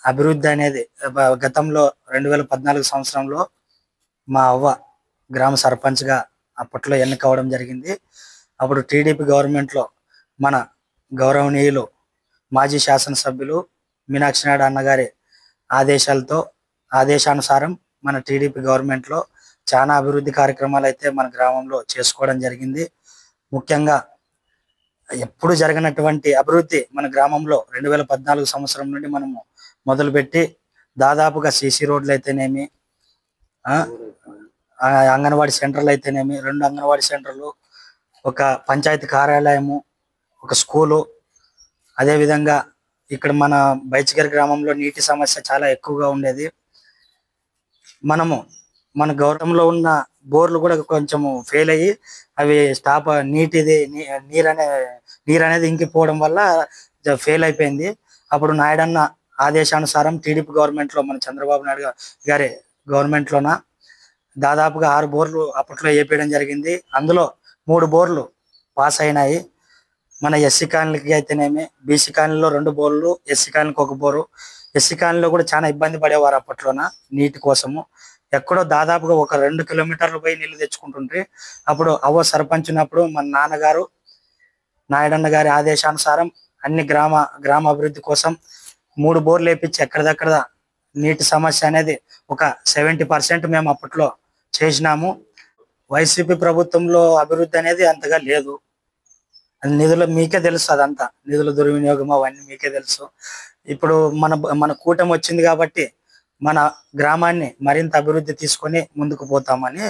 అభివృద్ధి అనేది గతంలో 2014 సంవత్సరంలో మా అవ్వ గ్రామ సర్పంచ్‌గా అప్పట్లో ఎన్నికవ్వడం జరిగింది. అప్పుడు టీడీపీ గవర్నమెంట్‌లో మన గౌరవనీయులు మాజీ శాసనసభ్యులు మీనాక్షి నాయుడు అన్నగారి ఆదేశాలతో ఆదేశానుసారం మన టీడీపీ గవర్నమెంట్‌లో చాలా అభివృద్ధి కార్యక్రమాలైతే మన గ్రామంలో చేసుకోవడం జరిగింది. ముఖ్యంగా ఎప్పుడు జరగనటువంటి అభివృద్ధి మన గ్రామంలో 2014 సంవత్సరం నుండి మనము మొదలుపెట్టి దాదాపుగా సీసీ రోడ్లు అయితేనేమి, అంగన్వాడీ సెంటర్లు అయితేనేమి, 2 అంగన్వాడీ సెంటర్లు, ఒక పంచాయతీ కార్యాలయము, ఒక స్కూలు, అదేవిధంగా ఇక్కడ మన బైచిగర్ గ్రామంలో నీటి సమస్య చాలా ఎక్కువగా ఉండేది. మన గౌరవంలో ఉన్న బోర్లు కూడా కొంచెం ఫెయిల్ అయ్యి అవి స్టాప్ నీరు అనేది ఇంకిపోవడం వల్ల ఫెయిల్ అయిపోయింది. అప్పుడు నాయుడన్న ఆదేశానుసారం టీడీపీ గవర్నమెంట్లో మన చంద్రబాబు నాయుడు గారి గవర్నమెంట్లోన దాదాపుగా 6 బోర్లు అప్పట్లో వేపేయడం జరిగింది. అందులో 3 బోర్లు పాస్ అయినాయి. మన ఎస్సీ కాలనీకి అయితేనేమి, బీసీ కాలనీలో 2 బోర్లు, ఎస్సీ కాలనీకి 1 బోరు. ఎస్సీ కాలనీలో కూడా చాలా ఇబ్బంది పడేవారు అప్పట్లోన నీటి కోసము. ఎక్కడో దాదాపుగా ఒక 2 కిలోమీటర్లు పోయి నీళ్లు తెచ్చుకుంటుంటే అప్పుడు అవ్వ సర్పంచ్ ఉన్నప్పుడు మన నాన్నగారు నాయుడన్న గారి ఆదేశానుసారం అన్ని గ్రామ అభివృద్ధి కోసం 3 బోర్లు వేపించి ఎక్కడిదక్కడ నీటి సమస్య అనేది ఒక 70% మేము అప్పట్లో చేసినాము. వైసీపీ ప్రభుత్వంలో అభివృద్ధి అనేది అంతగా లేదు. నిధులు మీకే తెలుసు, అదంతా నిధుల దుర్వినియోగం అవన్నీ మీకే తెలుసు. ఇప్పుడు మన కూటమి వచ్చింది కాబట్టి మన గ్రామాన్ని మరింత అభివృద్ధి తీసుకొని ముందుకు పోతామని